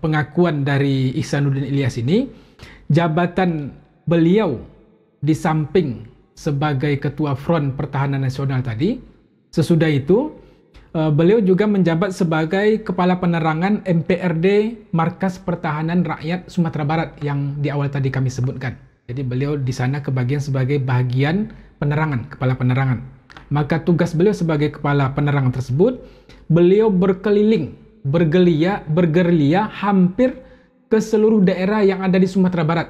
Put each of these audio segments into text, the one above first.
pengakuan dari Ihsanuddin Ilyas ini, jabatan beliau di samping sebagai Ketua Front Pertahanan Nasional tadi, sesudah itu beliau juga menjabat sebagai Kepala Penerangan MPRD Markas Pertahanan Rakyat Sumatera Barat yang di awal tadi kami sebutkan. Jadi beliau di sana kebagian sebagai bagian penerangan, Kepala Penerangan. Maka tugas beliau sebagai Kepala Penerangan tersebut, beliau berkeliling, bergerilya hampir ke seluruh daerah yang ada di Sumatera Barat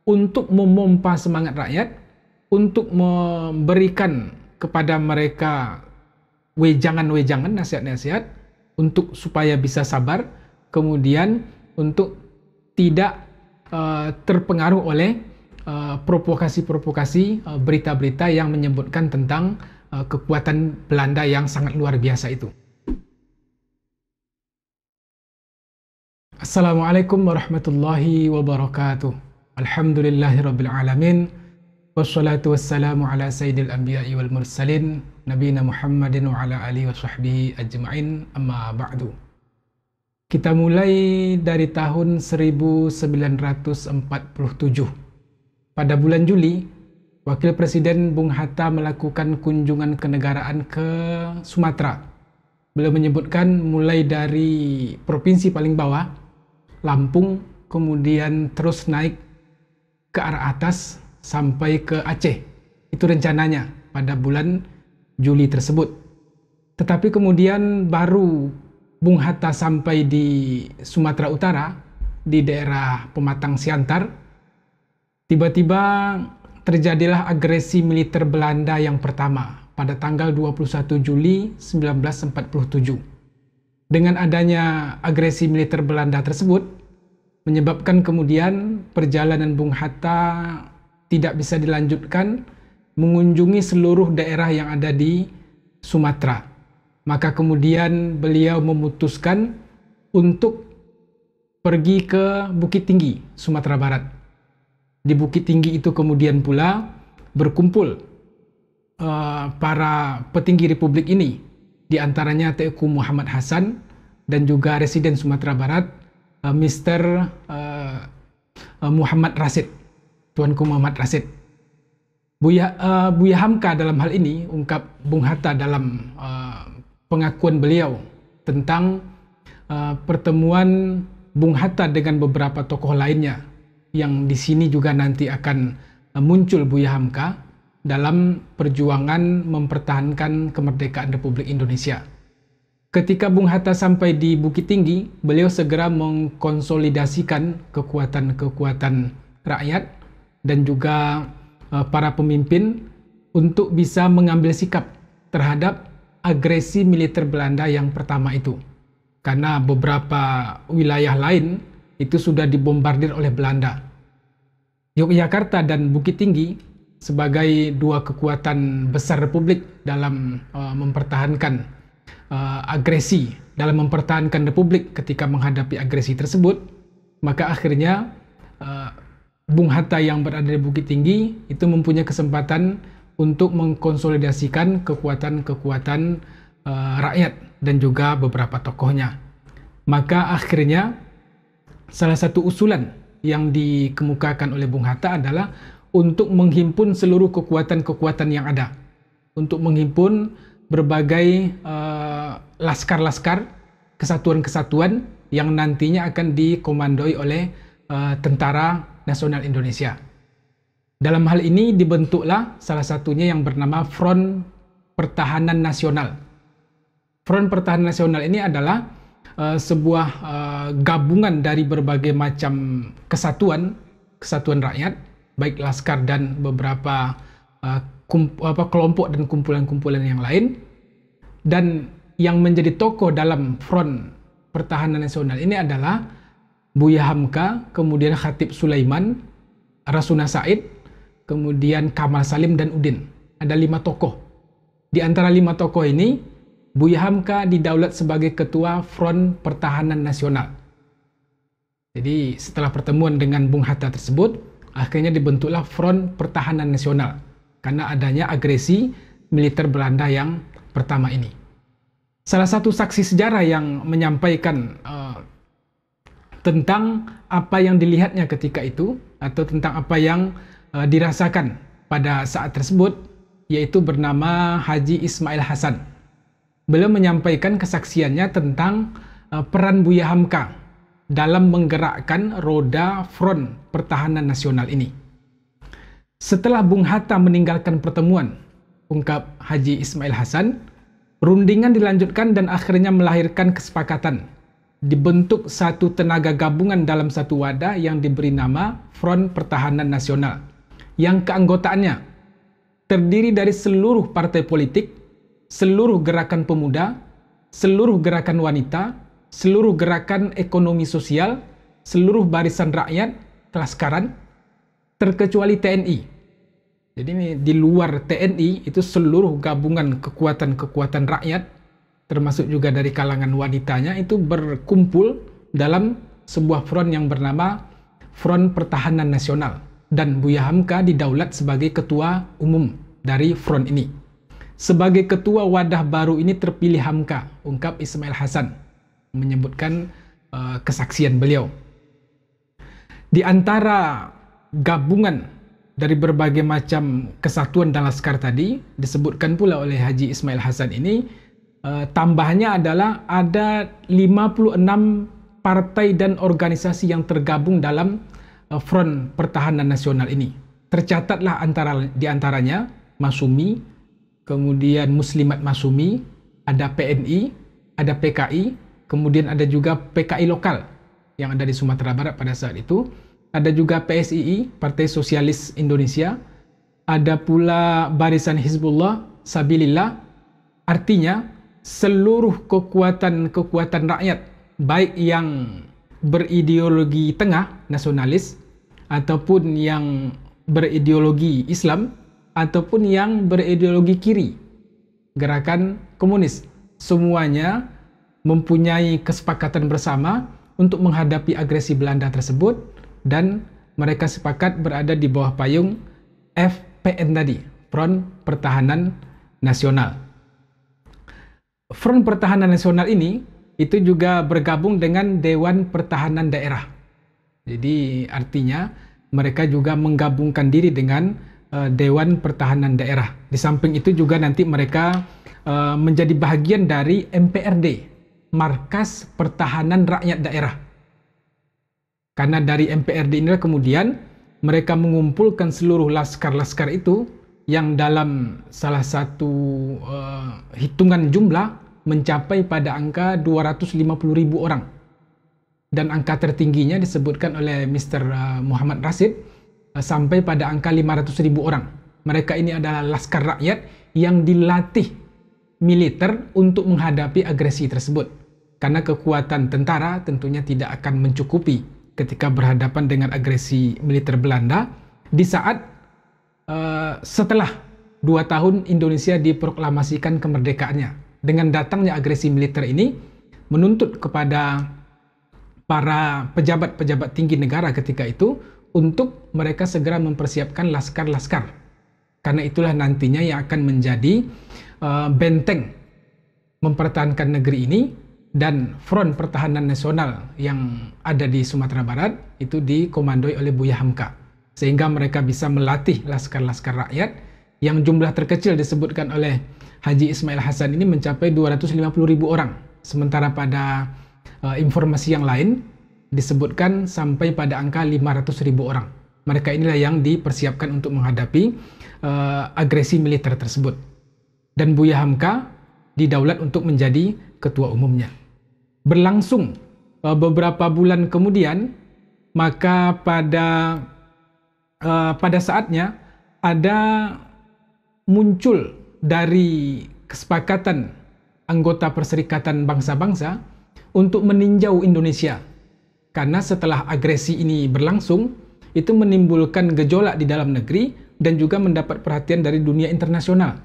untuk memompa semangat rakyat, untuk memberikan kepada mereka wejangan-wejangan, nasihat-nasihat untuk supaya bisa sabar, kemudian untuk tidak terpengaruh oleh provokasi-provokasi berita-berita yang menyebutkan tentang kekuatan Belanda yang sangat luar biasa itu. Assalamualaikum warahmatullahi wabarakatuh. Alhamdulillahirabbil alamin. Wassalatu wassalamu ala sayyidil anbiya'i wal mursalin nabiyina Muhammadin wa ala alihi wa sahbihi ajma'in, amma ba'du. Kita mulai dari tahun 1947. Pada bulan Juli, Wakil Presiden Bung Hatta melakukan kunjungan kenegaraan ke Sumatera. Beliau menyebutkan mulai dari provinsi paling bawah, Lampung, kemudian terus naik ke arah atas sampai ke Aceh. Itu rencananya pada bulan Juli tersebut. Tetapi kemudian baru Bung Hatta sampai di Sumatera Utara, di daerah Pematang Siantar, tiba-tiba terjadilah agresi militer Belanda yang pertama pada tanggal 21 Juli 1947. Dengan adanya agresi militer Belanda tersebut, menyebabkan kemudian perjalanan Bung Hatta tidak bisa dilanjutkan mengunjungi seluruh daerah yang ada di Sumatera. Maka kemudian beliau memutuskan untuk pergi ke Bukit Tinggi, Sumatera Barat. Di Bukit Tinggi itu kemudian pula berkumpul para petinggi Republik ini, di antaranya Teuku Muhammad Hasan dan juga Residen Sumatera Barat, Mr. Muhammad Rasid, Tuanku Muhammad Rasid. Buya Hamka dalam hal ini, ungkap Bung Hatta dalam pengakuan beliau tentang pertemuan Bung Hatta dengan beberapa tokoh lainnya, yang di sini juga nanti akan muncul Buya Hamka dalam perjuangan mempertahankan kemerdekaan Republik Indonesia. Ketika Bung Hatta sampai di Bukit Tinggi, beliau segera mengkonsolidasikan kekuatan-kekuatan rakyat dan juga para pemimpin untuk bisa mengambil sikap terhadap agresi militer Belanda yang pertama itu. Karena beberapa wilayah lain itu sudah dibombardir oleh Belanda. Yogyakarta dan Bukit Tinggi sebagai dua kekuatan besar Republik dalam mempertahankan agresi, dalam mempertahankan Republik ketika menghadapi agresi tersebut, maka akhirnya Bung Hatta yang berada di Bukit Tinggi itu mempunyai kesempatan untuk mengkonsolidasikan kekuatan-kekuatan rakyat dan juga beberapa tokohnya. Maka akhirnya salah satu usulan yang dikemukakan oleh Bung Hatta adalah untuk menghimpun seluruh kekuatan-kekuatan yang ada, untuk menghimpun berbagai laskar-laskar, kesatuan-kesatuan yang nantinya akan dikomandoi oleh Tentara Nasional Indonesia. Dalam hal ini dibentuklah salah satunya yang bernama Front Pertahanan Nasional. Front Pertahanan Nasional ini adalah sebuah gabungan dari berbagai macam kesatuan rakyat, baik laskar dan beberapa kelompok dan kumpulan-kumpulan yang lain. Dan yang menjadi tokoh dalam Front Pertahanan Nasional ini adalah Buya Hamka, kemudian Khatib Sulaiman, Rasuna Said, kemudian Kamal Salim dan Udin. Ada 5 tokoh. Di antara 5 tokoh ini, Buya Hamka didaulat sebagai Ketua Front Pertahanan Nasional. Jadi setelah pertemuan dengan Bung Hatta tersebut, akhirnya dibentuklah Front Pertahanan Nasional karena adanya agresi militer Belanda yang pertama ini. Salah satu saksi sejarah yang menyampaikan tentang apa yang dilihatnya ketika itu atau tentang apa yang dirasakan pada saat tersebut, yaitu bernama Haji Ismail Hasan. Beliau menyampaikan kesaksiannya tentang peran Buya Hamka dalam menggerakkan roda Front Pertahanan Nasional ini. Setelah Bung Hatta meninggalkan pertemuan, ungkap Haji Ismail Hasan, rundingan dilanjutkan dan akhirnya melahirkan kesepakatan. Dibentuk satu tenaga gabungan dalam satu wadah yang diberi nama Front Pertahanan Nasional, yang keanggotaannya terdiri dari seluruh partai politik, seluruh gerakan pemuda, seluruh gerakan wanita, seluruh gerakan ekonomi sosial, seluruh barisan rakyat, kelaskaran, terkecuali TNI. Jadi ini di luar TNI itu seluruh gabungan kekuatan-kekuatan rakyat, termasuk juga dari kalangan wanitanya, itu berkumpul dalam sebuah front yang bernama Front Pertahanan Nasional. Dan Buya Hamka didaulat sebagai ketua umum dari front ini. Sebagai ketua wadah baru ini terpilih Hamka, ungkap Ismail Hasan, menyebutkan kesaksian beliau. Di antara gabungan dari berbagai macam kesatuan dan laskar tadi, disebutkan pula oleh Haji Ismail Hasan ini, tambahnya adalah ada 56 partai dan organisasi yang tergabung dalam Front Pertahanan Nasional ini. Tercatatlah di antaranya Masumi, kemudian Muslimat Masumi, ada PNI, ada PKI, kemudian ada juga PKI lokal yang ada di Sumatera Barat pada saat itu, ada juga PSII, Partai Sosialis Indonesia, ada pula Barisan Hizbullah Sabilillah. Artinya seluruh kekuatan-kekuatan rakyat, baik yang berideologi tengah nasionalis ataupun yang berideologi Islam ataupun yang berideologi kiri, gerakan komunis, semuanya mempunyai kesepakatan bersama untuk menghadapi agresi Belanda tersebut, dan mereka sepakat berada di bawah payung FPN tadi, Front Pertahanan Nasional. Front Pertahanan Nasional ini itu juga bergabung dengan Dewan Pertahanan Daerah. Jadi artinya mereka juga menggabungkan diri dengan Dewan Pertahanan Daerah. Di samping itu juga nanti mereka menjadi bagian dari MPRD, Markas Pertahanan Rakyat Daerah. Karena dari MPRD inilah kemudian mereka mengumpulkan seluruh laskar-laskar itu yang dalam salah satu hitungan jumlah mencapai pada angka 250.000 orang. Dan angka tertingginya disebutkan oleh Mr. Muhammad Rasid sampai pada angka 500.000 orang. Mereka ini adalah laskar rakyat yang dilatih militer untuk menghadapi agresi tersebut. Karena kekuatan tentara tentunya tidak akan mencukupi ketika berhadapan dengan agresi militer Belanda di saat setelah 2 tahun Indonesia diproklamasikan kemerdekaannya. Dengan datangnya agresi militer ini menuntut kepada para pejabat-pejabat tinggi negara ketika itu untuk mereka segera mempersiapkan laskar-laskar. Karena itulah nantinya yang akan menjadi benteng mempertahankan negeri ini, dan Front Pertahanan Nasional yang ada di Sumatera Barat itu dikomandoi oleh Buya Hamka. Sehingga mereka bisa melatih laskar-laskar rakyat yang jumlah terkecil disebutkan oleh Haji Ismail Hasan ini mencapai 250.000 orang. Sementara pada informasi yang lain disebutkan sampai pada angka 500.000 orang. Mereka inilah yang dipersiapkan untuk menghadapi agresi militer tersebut. Dan Buya Hamka didaulat untuk menjadi ketua umumnya. Berlangsung beberapa bulan kemudian, maka pada saatnya ada muncul dari kesepakatan anggota Perserikatan Bangsa-Bangsa untuk meninjau Indonesia. Karena setelah agresi ini berlangsung, itu menimbulkan gejolak di dalam negeri dan juga mendapat perhatian dari dunia internasional.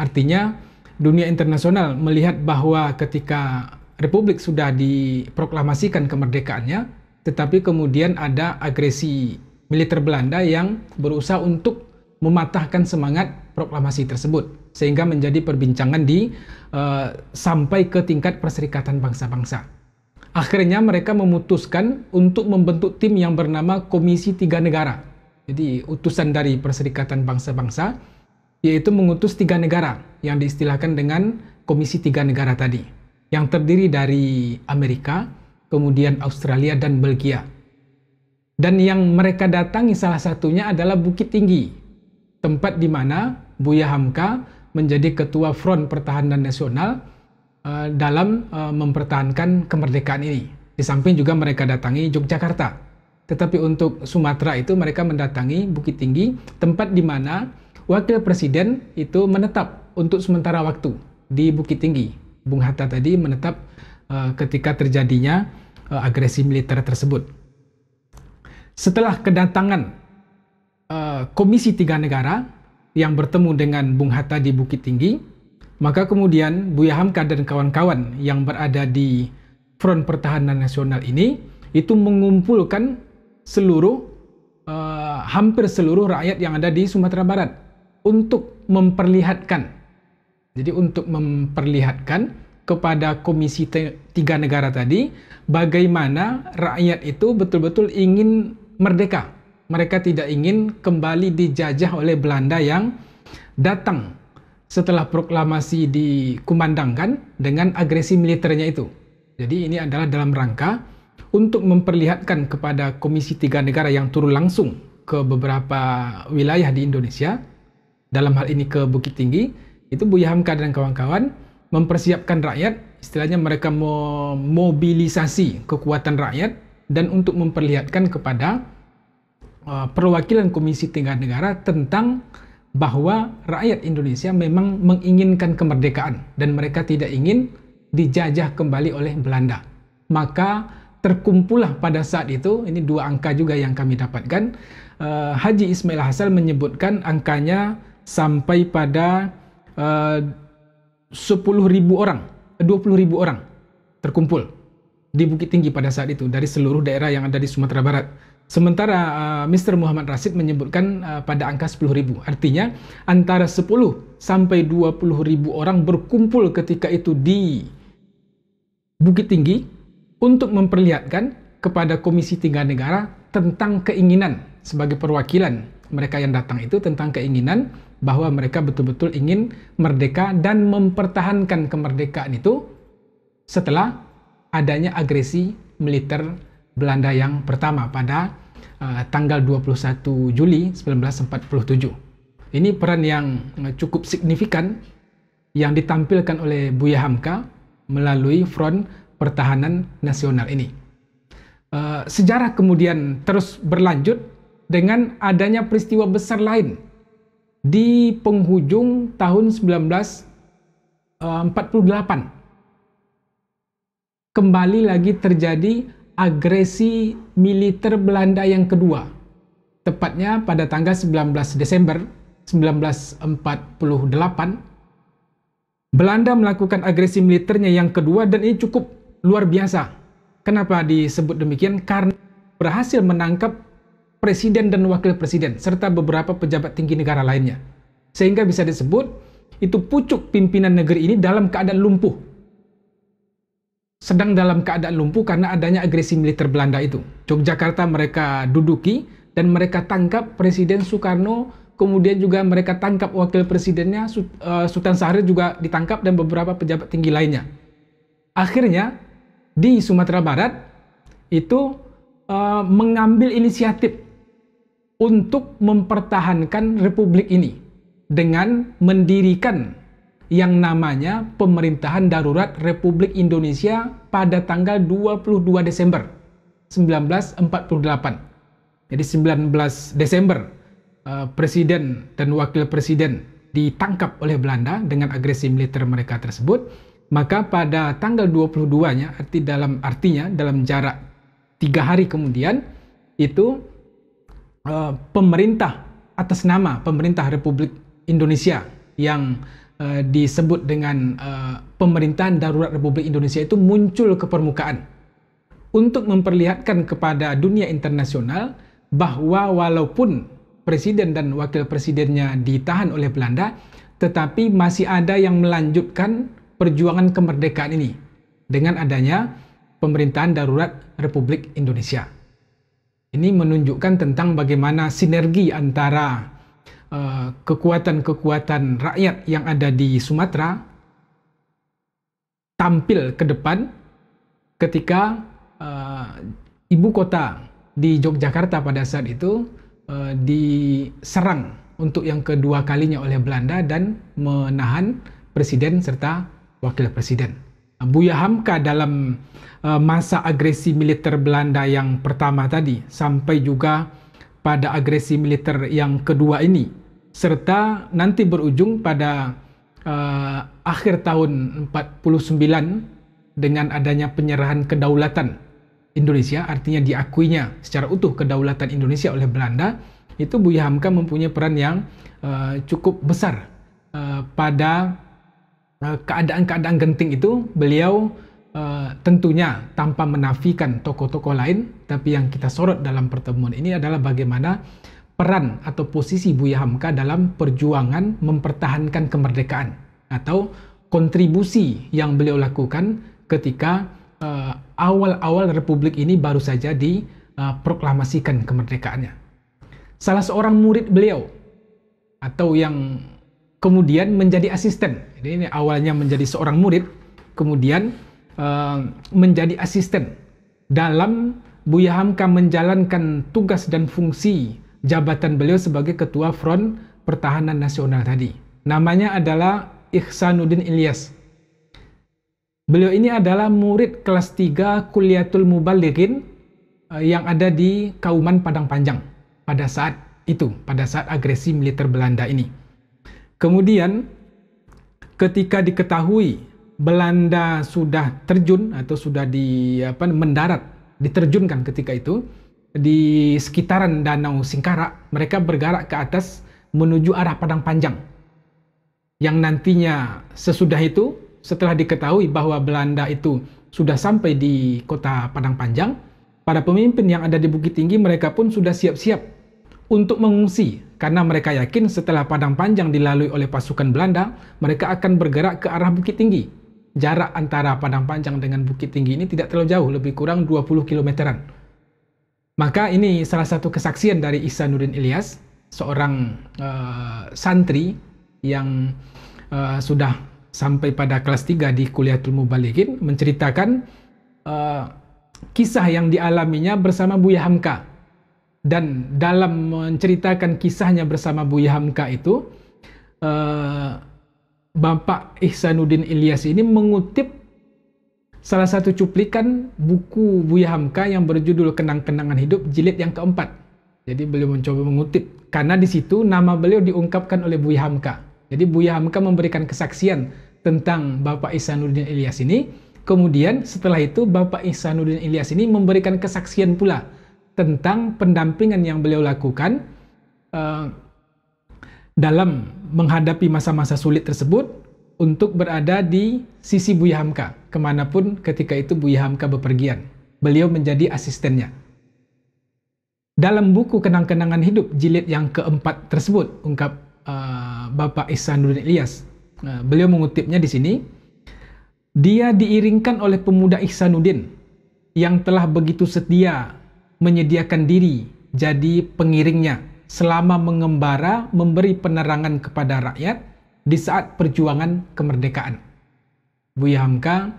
Artinya, dunia internasional melihat bahwa ketika Republik sudah diproklamasikan kemerdekaannya, tetapi kemudian ada agresi militer Belanda yang berusaha untuk mematahkan semangat proklamasi tersebut, sehingga menjadi perbincangan sampai ke tingkat Perserikatan Bangsa-Bangsa. Akhirnya mereka memutuskan untuk membentuk tim yang bernama Komisi Tiga Negara. Jadi utusan dari Perserikatan Bangsa-Bangsa, yaitu mengutus 3 negara yang diistilahkan dengan Komisi Tiga Negara tadi, yang terdiri dari Amerika, kemudian Australia dan Belgia. Dan yang mereka datangi salah satunya adalah Bukit Tinggi, tempat di mana Buya Hamka menjadi Ketua Front Pertahanan Nasional dalam mempertahankan kemerdekaan ini. Di samping juga mereka datangi Yogyakarta. Tetapi untuk Sumatera itu mereka mendatangi Bukit Tinggi, tempat di mana Wakil Presiden itu menetap untuk sementara waktu di Bukit Tinggi. Bung Hatta tadi menetap ketika terjadinya agresi militer tersebut. Setelah kedatangan Komisi Tiga Negara yang bertemu dengan Bung Hatta di Bukit Tinggi, maka kemudian Buya Hamka dan kawan-kawan yang berada di Front Pertahanan Nasional ini itu mengumpulkan hampir seluruh rakyat yang ada di Sumatera Barat untuk memperlihatkan kepada Komisi Tiga Negara tadi bagaimana rakyat itu betul-betul ingin merdeka. Mereka tidak ingin kembali dijajah oleh Belanda yang datang setelah proklamasi dikumandangkan dengan agresi militernya itu. Jadi ini adalah dalam rangka untuk memperlihatkan kepada Komisi Tiga Negara yang turun langsung ke beberapa wilayah di Indonesia, dalam hal ini ke Bukit Tinggi, itu Buya Hamka dan kawan-kawan mempersiapkan rakyat, istilahnya mereka memobilisasi kekuatan rakyat dan untuk memperlihatkan kepada perwakilan Komisi Tiga Negara tentang bahwa rakyat Indonesia memang menginginkan kemerdekaan dan mereka tidak ingin dijajah kembali oleh Belanda. Maka terkumpullah pada saat itu, ini 2 angka juga yang kami dapatkan, Haji Ismail Hasan menyebutkan angkanya sampai pada 10.000 orang, 20.000 orang terkumpul di Bukit Tinggi pada saat itu dari seluruh daerah yang ada di Sumatera Barat. Sementara Mr. Muhammad Rashid menyebutkan pada angka 10.000. Artinya antara 10 sampai 20.000 orang berkumpul ketika itu di Bukit Tinggi untuk memperlihatkan kepada Komisi Tiga Negara tentang keinginan sebagai perwakilan mereka yang datang itu, tentang keinginan bahwa mereka betul-betul ingin merdeka dan mempertahankan kemerdekaan itu setelah adanya agresi militer Belanda yang pertama pada tanggal 21 Juli 1947. Ini peran yang cukup signifikan yang ditampilkan oleh Buya Hamka melalui Front Pertahanan Nasional ini. Sejarah kemudian terus berlanjut dengan adanya peristiwa besar lain di penghujung tahun 1948. Kembali lagi terjadi agresi militer Belanda yang kedua, tepatnya pada tanggal 19 Desember 1948. Belanda melakukan agresi militernya yang kedua dan ini cukup luar biasa. Kenapa disebut demikian? Karena berhasil menangkap presiden dan wakil presiden serta beberapa pejabat tinggi negara lainnya. Sehingga bisa disebut itu pucuk pimpinan negeri ini dalam keadaan lumpuh. Sedang dalam keadaan lumpuh karena adanya agresi militer Belanda itu. Yogyakarta mereka duduki dan mereka tangkap Presiden Soekarno, kemudian juga mereka tangkap wakil presidennya, Sultan Syahrir juga ditangkap dan beberapa pejabat tinggi lainnya. Akhirnya di Sumatera Barat itu mengambil inisiatif untuk mempertahankan republik ini dengan mendirikan yang namanya Pemerintahan Darurat Republik Indonesia pada tanggal 22 Desember 1948. Jadi 19 Desember presiden dan wakil presiden ditangkap oleh Belanda dengan agresi militer mereka tersebut. Maka pada tanggal 22-nya, artinya dalam jarak 3 hari kemudian, itu pemerintah atas nama Pemerintah Republik Indonesia yang disebut dengan Pemerintahan Darurat Republik Indonesia itu muncul ke permukaan untuk memperlihatkan kepada dunia internasional bahwa walaupun presiden dan wakil presidennya ditahan oleh Belanda, tetapi masih ada yang melanjutkan perjuangan kemerdekaan ini dengan adanya pemerintahan darurat Republik Indonesia. Ini menunjukkan tentang bagaimana sinergi antara kekuatan-kekuatan rakyat yang ada di Sumatera tampil ke depan ketika ibu kota di Yogyakarta pada saat itu diserang untuk yang kedua kalinya oleh Belanda dan menahan presiden serta wakil presiden. Buya Hamka dalam masa agresi militer Belanda yang pertama tadi sampai juga pada agresi militer yang kedua ini, serta nanti berujung pada akhir tahun 49 dengan adanya penyerahan kedaulatan Indonesia, artinya diakuinya secara utuh kedaulatan Indonesia oleh Belanda. Itu Buya Hamka mempunyai peran yang cukup besar pada keadaan-keadaan genting itu. Beliau tentunya tanpa menafikan tokoh-tokoh lain, tapi yang kita sorot dalam pertemuan ini adalah bagaimana peran atau posisi Buya Hamka dalam perjuangan mempertahankan kemerdekaan atau kontribusi yang beliau lakukan ketika awal-awal Republik ini baru saja diproklamasikan kemerdekaannya. Salah seorang murid beliau atau yang kemudian menjadi asisten. Jadi ini awalnya menjadi seorang murid, kemudian menjadi asisten dalam Buya Hamka menjalankan tugas dan fungsi jabatan beliau sebagai Ketua Front Pertahanan Nasional tadi. Namanya adalah Ihsanuddin Ilyas. Beliau ini adalah murid kelas 3 Kulliyatul Muballighin yang ada di Kauman Padang Panjang pada saat itu, pada saat agresi militer Belanda ini. Kemudian ketika diketahui Belanda sudah terjun atau sudah mendarat, diterjunkan ketika itu di sekitaran Danau Singkarak, mereka bergerak ke atas menuju arah Padang Panjang. Yang nantinya sesudah itu, setelah diketahui bahwa Belanda itu sudah sampai di kota Padang Panjang, para pemimpin yang ada di Bukit Tinggi mereka pun sudah siap-siap untuk mengungsi, karena mereka yakin setelah Padang Panjang dilalui oleh pasukan Belanda, mereka akan bergerak ke arah Bukit Tinggi. Jarak antara Padang Panjang dengan Bukit Tinggi ini tidak terlalu jauh, lebih kurang 20 kilometeran. Maka ini salah satu kesaksian dari Ihsanuddin Ilyas, seorang santri yang sudah sampai pada kelas 3 di Kulliyatul Muballighin, menceritakan kisah yang dialaminya bersama Buya Hamka. Dan dalam menceritakan kisahnya bersama Buya Hamka itu, Bapak Ihsanuddin Ilyas ini mengutip salah satu cuplikan buku Buya Hamka yang berjudul Kenang-kenangan Hidup jilid yang keempat. Jadi beliau mencoba mengutip, karena di situ nama beliau diungkapkan oleh Buya Hamka. Jadi Buya Hamka memberikan kesaksian tentang Bapak Ihsanuddin Ilyas ini. Kemudian setelah itu Bapak Ihsanuddin Ilyas ini memberikan kesaksian pula tentang pendampingan yang beliau lakukan dalam menghadapi masa-masa sulit tersebut untuk berada di sisi Buya Hamka kemanapun ketika itu Buya Hamka bepergian. Beliau menjadi asistennya. Dalam buku Kenang-kenangan Hidup jilid yang keempat tersebut, ungkap Bapak Ihsanuddin Ilyas, beliau mengutipnya di sini, dia diiringkan oleh pemuda Ihsanuddin yang telah begitu setia menyediakan diri jadi pengiringnya selama mengembara memberi penerangan kepada rakyat di saat perjuangan kemerdekaan. Buya Hamka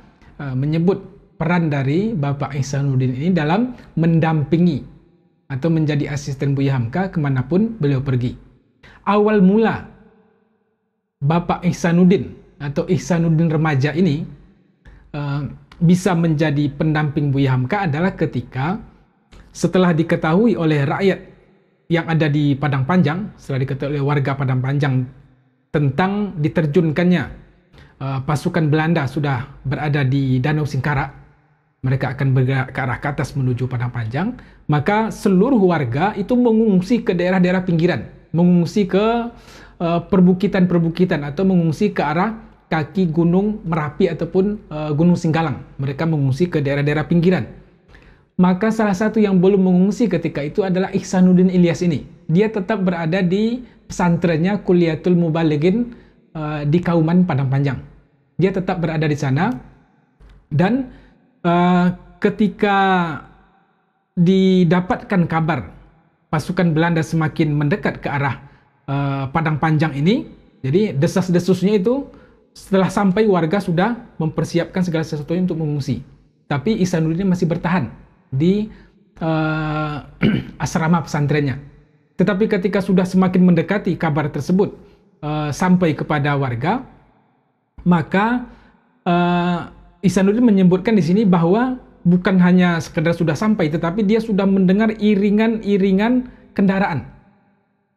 menyebut peran dari Bapak Ihsanuddin ini dalam mendampingi atau menjadi asisten Buya Hamka kemanapun beliau pergi. Awal mula Bapak Ihsanuddin atau Ihsanuddin remaja ini bisa menjadi pendamping Buya Hamka adalah ketika setelah diketahui oleh rakyat yang ada di Padang Panjang, setelah diketahui oleh warga Padang Panjang tentang diterjunkannya pasukan Belanda sudah berada di Danau Singkarak, mereka akan bergerak ke arah ke atas menuju Padang Panjang, maka seluruh warga itu mengungsi ke daerah-daerah pinggiran, mengungsi ke perbukitan-perbukitan atau mengungsi ke arah kaki Gunung Merapi ataupun Gunung Singgalang. Mereka mengungsi ke daerah-daerah pinggiran. Maka salah satu yang belum mengungsi ketika itu adalah Ihsanuddin Ilyas ini. Dia tetap berada di pesantrennya Kulliyatul Muballighin di Kauman Padang Panjang. Dia tetap berada di sana dan ketika didapatkan kabar pasukan Belanda semakin mendekat ke arah Padang Panjang ini, jadi desas-desusnya itu setelah sampai warga sudah mempersiapkan segala sesuatunya untuk mengungsi. Tapi Ihsanuddin masih bertahan di asrama pesantrennya. Tetapi ketika sudah semakin mendekati kabar tersebut sampai kepada warga, maka Ihsanuddin menyebutkan di sini bahwa bukan hanya sekedar sudah sampai, tetapi dia sudah mendengar iringan-iringan kendaraan.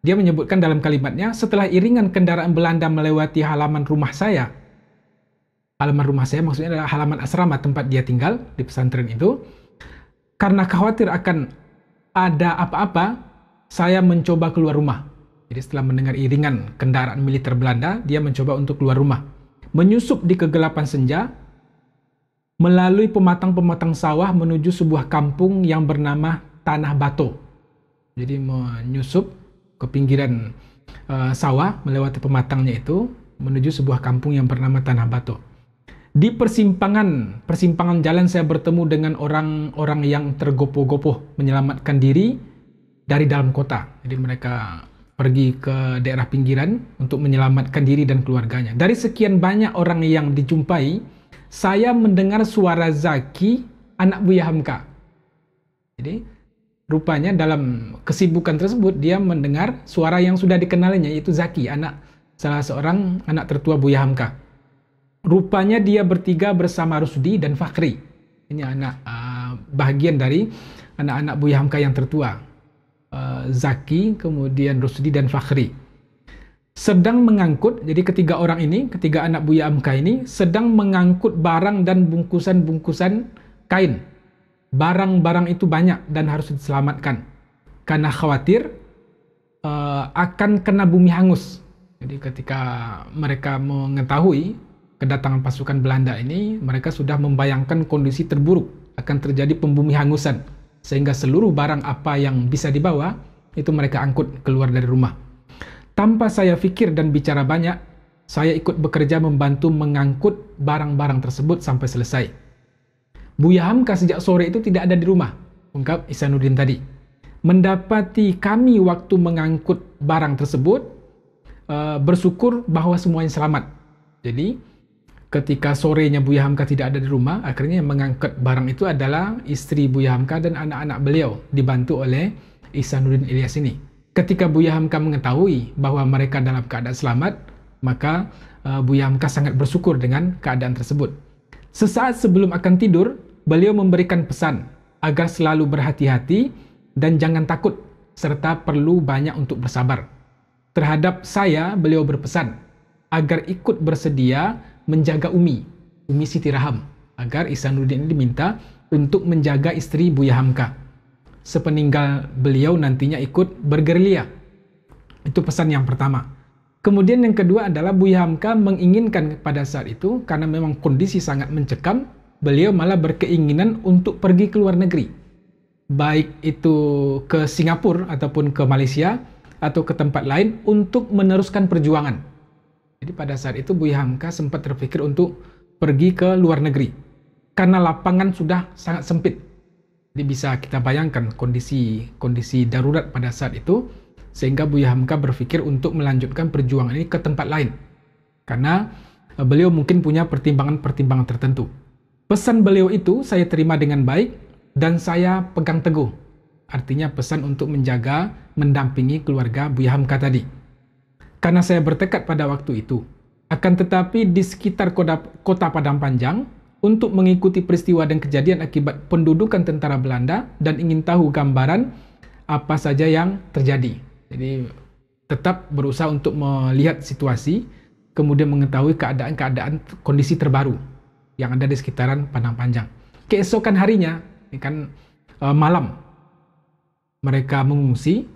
Dia menyebutkan dalam kalimatnya, setelah iringan kendaraan Belanda melewati halaman rumah saya maksudnya adalah halaman asrama tempat dia tinggal di pesantren itu, karena khawatir akan ada apa-apa, saya mencoba keluar rumah. Jadi setelah mendengar iringan kendaraan militer Belanda, dia mencoba untuk keluar rumah. Menyusup di kegelapan senja, melalui pematang-pematang sawah menuju sebuah kampung yang bernama Tanah Bato. Jadi menyusup ke pinggiran sawah, melewati pematangnya itu, menuju sebuah kampung yang bernama Tanah Bato. Di persimpangan jalan saya bertemu dengan orang-orang yang tergopoh-gopoh menyelamatkan diri dari dalam kota. Jadi mereka pergi ke daerah pinggiran untuk menyelamatkan diri dan keluarganya. Dari sekian banyak orang yang dijumpai, saya mendengar suara Zaki, anak Buya Hamka. Jadi rupanya dalam kesibukan tersebut dia mendengar suara yang sudah dikenalnya, yaitu Zaki, salah seorang anak tertua Buya Hamka. Rupanya dia bertiga bersama Rusdi dan Fakhri. Ini bahagian dari anak-anak Buya Hamka yang tertua. Zaki, kemudian Rusdi dan Fakhri. Sedang mengangkut, jadi ketiga anak Buya Hamka ini sedang mengangkut barang dan bungkusan-bungkusan kain. Barang-barang itu banyak dan harus diselamatkan karena khawatir akan kena bumi hangus. Jadi ketika mereka mengetahui kedatangan pasukan Belanda ini, mereka sudah membayangkan kondisi terburuk, akan terjadi pembumi hangusan, sehingga seluruh barang apa yang bisa dibawa itu mereka angkut keluar dari rumah. Tanpa saya pikir dan bicara banyak, saya ikut bekerja membantu mengangkut barang-barang tersebut sampai selesai. Buya Hamka sejak sore itu tidak ada di rumah, ungkap Ihsanuddin tadi. Mendapati kami waktu mengangkut barang tersebut, bersyukur bahwa semuanya selamat. Jadi ketika sorenya Buya Hamka tidak ada di rumah, akhirnya yang mengangkut barang itu adalah istri Buya Hamka dan anak-anak beliau, dibantu oleh Ihsanuddin Ilyas ini. Ketika Buya Hamka mengetahui bahwa mereka dalam keadaan selamat, maka Buya Hamka sangat bersyukur dengan keadaan tersebut. Sesaat sebelum akan tidur, beliau memberikan pesan agar selalu berhati-hati dan jangan takut, serta perlu banyak untuk bersabar. Terhadap saya, beliau berpesan agar ikut bersedia menjaga Umi Siti Raham, agar Ihsanuddin ini diminta untuk menjaga istri Buya Hamka. Sepeninggal beliau nantinya ikut bergerilya. Itu pesan yang pertama. Kemudian yang kedua adalah Buya Hamka menginginkan pada saat itu, karena memang kondisi sangat mencekam, beliau malah berkeinginan untuk pergi ke luar negeri. Baik itu ke Singapura ataupun ke Malaysia atau ke tempat lain untuk meneruskan perjuangan. Jadi pada saat itu Buya Hamka sempat terpikir untuk pergi ke luar negeri. Karena lapangan sudah sangat sempit. Jadi bisa kita bayangkan kondisi darurat pada saat itu, sehingga Buya Hamka berpikir untuk melanjutkan perjuangan ini ke tempat lain. Karena beliau mungkin punya pertimbangan-pertimbangan tertentu. Pesan beliau itu saya terima dengan baik dan saya pegang teguh. Artinya pesan untuk menjaga, mendampingi keluarga Buya Hamka tadi. Karena saya bertekad pada waktu itu. Akan tetapi di sekitar kota Padang Panjang, untuk mengikuti peristiwa dan kejadian akibat pendudukan tentara Belanda dan ingin tahu gambaran apa saja yang terjadi. Jadi tetap berusaha untuk melihat situasi, kemudian mengetahui keadaan-keadaan kondisi terbaru yang ada di sekitaran Padang Panjang. Keesokan harinya, ini kan malam, mereka mengungsi,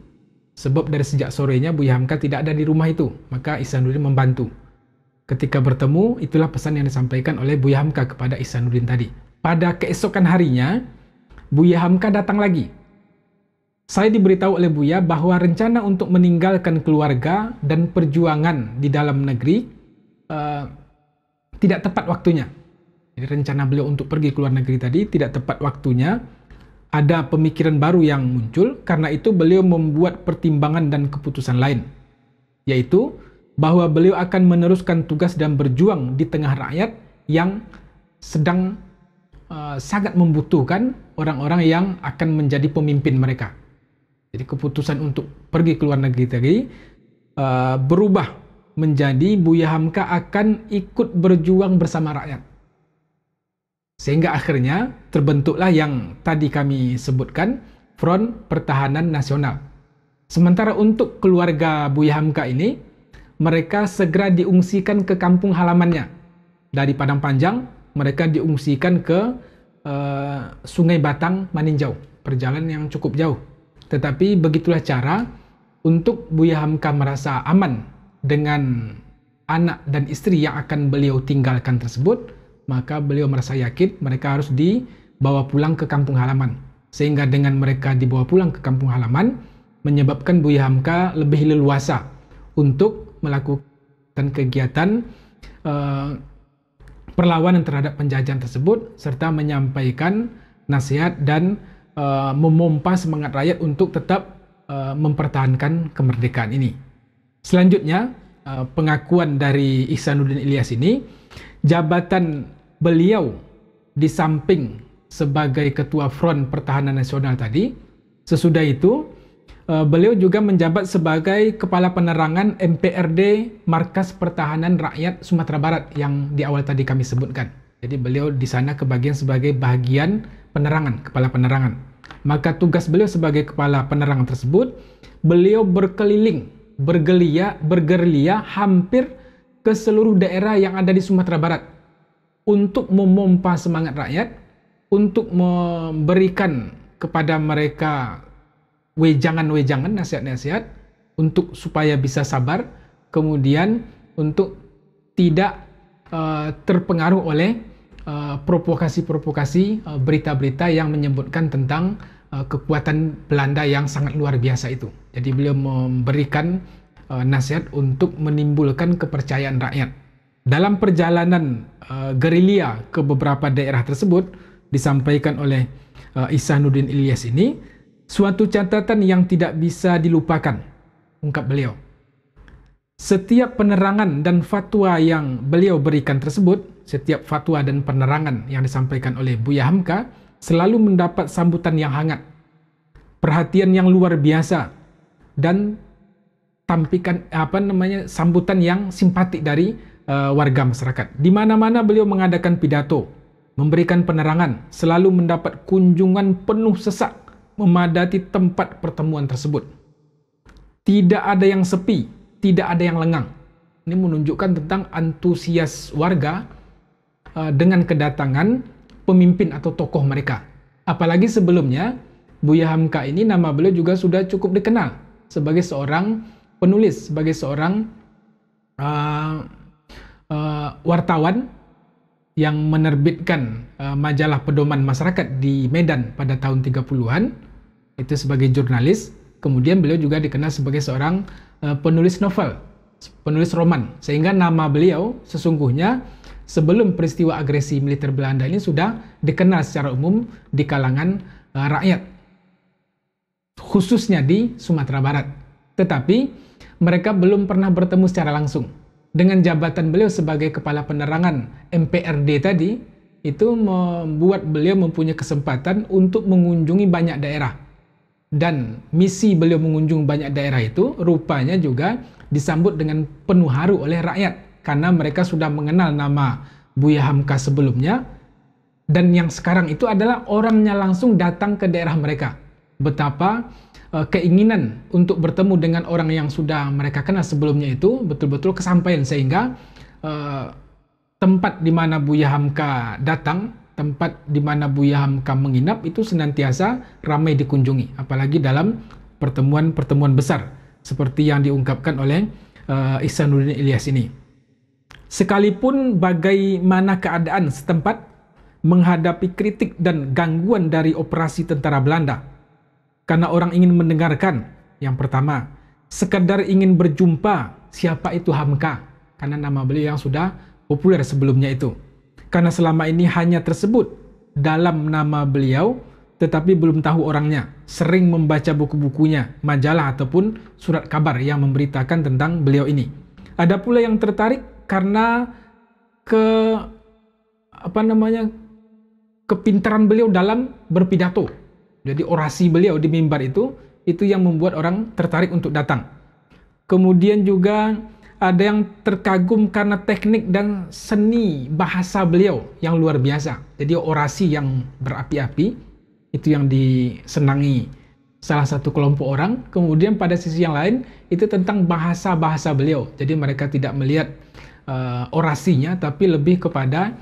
sebab dari sejak sorenya Buya Hamka tidak ada di rumah itu, maka Ihsanuddin membantu. Ketika bertemu, itulah pesan yang disampaikan oleh Buya Hamka kepada Ihsanuddin tadi. Pada keesokan harinya, Buya Hamka datang lagi. Saya diberitahu oleh Buya bahwa rencana untuk meninggalkan keluarga dan perjuangan di dalam negeri tidak tepat waktunya. Jadi rencana beliau untuk pergi ke luar negeri tadi tidak tepat waktunya. Ada pemikiran baru yang muncul, karena itu beliau membuat pertimbangan dan keputusan lain, yaitu bahwa beliau akan meneruskan tugas dan berjuang di tengah rakyat yang sedang sangat membutuhkan orang-orang yang akan menjadi pemimpin mereka. Jadi keputusan untuk pergi ke luar negeri tadi berubah menjadi Buya Hamka akan ikut berjuang bersama rakyat. Sehingga akhirnya terbentuklah yang tadi kami sebutkan, Front Pertahanan Nasional. Sementara untuk keluarga Buya Hamka ini, mereka segera diungsikan ke kampung halamannya. Dari Padang Panjang, mereka diungsikan ke Sungai Batang, Maninjau. Perjalanan yang cukup jauh. Tetapi begitulah cara untuk Buya Hamka merasa aman dengan anak dan istri yang akan beliau tinggalkan tersebut, maka beliau merasa yakin mereka harus dibawa pulang ke kampung halaman. Sehingga dengan mereka dibawa pulang ke kampung halaman, menyebabkan Buya Hamka lebih leluasa untuk melakukan kegiatan perlawanan terhadap penjajahan tersebut, serta menyampaikan nasihat dan memompa semangat rakyat untuk tetap mempertahankan kemerdekaan ini. Selanjutnya, pengakuan dari Ihsanuddin Ilyas ini, jabatan beliau di samping sebagai Ketua Front Pertahanan Nasional tadi, sesudah itu beliau juga menjabat sebagai Kepala Penerangan MPRD Markas Pertahanan Rakyat Sumatera Barat yang di awal tadi kami sebutkan. Jadi beliau di sana kebagian sebagai bagian penerangan, Kepala Penerangan. Maka tugas beliau sebagai Kepala Penerangan tersebut, beliau berkeliling, bergerilya hampir ke seluruh daerah yang ada di Sumatera Barat untuk memompa semangat rakyat, untuk memberikan kepada mereka wejangan-wejangan, nasihat-nasihat untuk supaya bisa sabar, kemudian untuk tidak terpengaruh oleh provokasi-provokasi berita-berita yang menyebutkan tentang kekuatan Belanda yang sangat luar biasa itu. Jadi beliau memberikan nasihat untuk menimbulkan kepercayaan rakyat. Dalam perjalanan gerilya ke beberapa daerah tersebut, disampaikan oleh Ihsanuddin Ilyas ini, suatu catatan yang tidak bisa dilupakan, ungkap beliau. Setiap penerangan dan fatwa yang beliau berikan tersebut, setiap fatwa dan penerangan yang disampaikan oleh Buya Hamka selalu mendapat sambutan yang hangat, perhatian yang luar biasa, dan sambutan yang simpatik dari warga masyarakat. Di mana-mana beliau mengadakan pidato, memberikan penerangan, selalu mendapat kunjungan penuh sesak memadati tempat pertemuan tersebut. Tidak ada yang sepi, tidak ada yang lengang. Ini menunjukkan tentang antusias warga dengan kedatangan pemimpin atau tokoh mereka. Apalagi sebelumnya, Buya Hamka ini nama beliau juga sudah cukup dikenal sebagai seorang penulis, sebagai seorang wartawan yang menerbitkan majalah Pedoman Masyarakat di Medan pada tahun 30-an, itu sebagai jurnalis. Kemudian beliau juga dikenal sebagai seorang penulis novel, penulis roman, sehingga nama beliau sesungguhnya sebelum peristiwa agresi militer Belanda ini sudah dikenal secara umum di kalangan rakyat, khususnya di Sumatera Barat. Tetapi mereka belum pernah bertemu secara langsung. Dengan jabatan beliau sebagai Kepala Penerangan MPRD tadi, itu membuat beliau mempunyai kesempatan untuk mengunjungi banyak daerah. Dan misi beliau mengunjungi banyak daerah itu rupanya juga disambut dengan penuh haru oleh rakyat, karena mereka sudah mengenal nama Buya Hamka sebelumnya, dan yang sekarang itu adalah orangnya langsung datang ke daerah mereka. Betapa keinginan untuk bertemu dengan orang yang sudah mereka kenal sebelumnya itu betul-betul kesampaian, sehingga tempat di mana Buya Hamka datang, tempat di mana Buya Hamka menginap itu senantiasa ramai dikunjungi, apalagi dalam pertemuan-pertemuan besar seperti yang diungkapkan oleh Ihsanuddin Ilyas ini. Sekalipun bagaimana keadaan setempat menghadapi kritik dan gangguan dari operasi tentara Belanda, karena orang ingin mendengarkan, yang pertama, sekedar ingin berjumpa siapa itu Hamka, karena nama beliau yang sudah populer sebelumnya itu. karena selama ini hanya tersebut dalam nama beliau tetapi belum tahu orangnya, sering membaca buku-bukunya, majalah ataupun surat kabar yang memberitakan tentang beliau ini. Ada pula yang tertarik karena kepintaran beliau dalam berpidato. Jadi orasi beliau di mimbar itu yang membuat orang tertarik untuk datang. Kemudian juga ada yang terkagum karena teknik dan seni bahasa beliau yang luar biasa. Jadi orasi yang berapi-api itu yang disenangi salah satu kelompok orang. Kemudian pada sisi yang lain itu tentang bahasa-bahasa beliau. Jadi mereka tidak melihat orasinya, tapi lebih kepada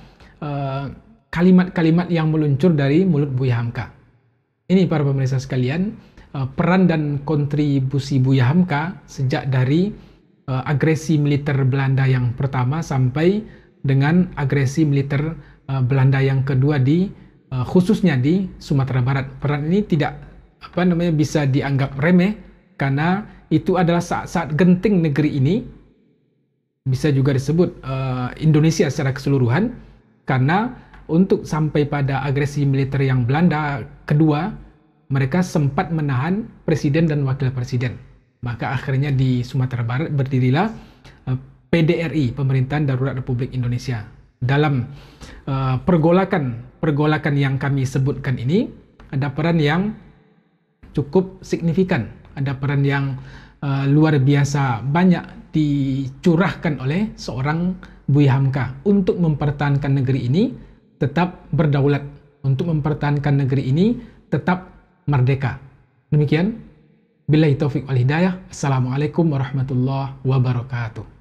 kalimat-kalimat yang meluncur dari mulut Buya Hamka. Ini para pemirsa sekalian, peran dan kontribusi Buya Hamka sejak dari agresi militer Belanda yang pertama sampai dengan agresi militer Belanda yang kedua khususnya di Sumatera Barat. Peran ini tidak bisa dianggap remeh karena itu adalah saat-saat genting negeri ini, bisa juga disebut Indonesia secara keseluruhan, karena untuk sampai pada agresi militer yang Belanda kedua, mereka sempat menahan presiden dan wakil presiden. Maka akhirnya di Sumatera Barat berdirilah PDRI, Pemerintahan Darurat Republik Indonesia. Dalam pergolakan yang kami sebutkan ini, ada peran yang cukup signifikan, ada peran yang luar biasa banyak dicurahkan oleh seorang Buya Hamka untuk mempertahankan negeri ini tetap berdaulat, untuk mempertahankan negeri ini tetap merdeka. Demikian. Billahi taufiq wal hidayah. Assalamualaikum warahmatullahi wabarakatuh.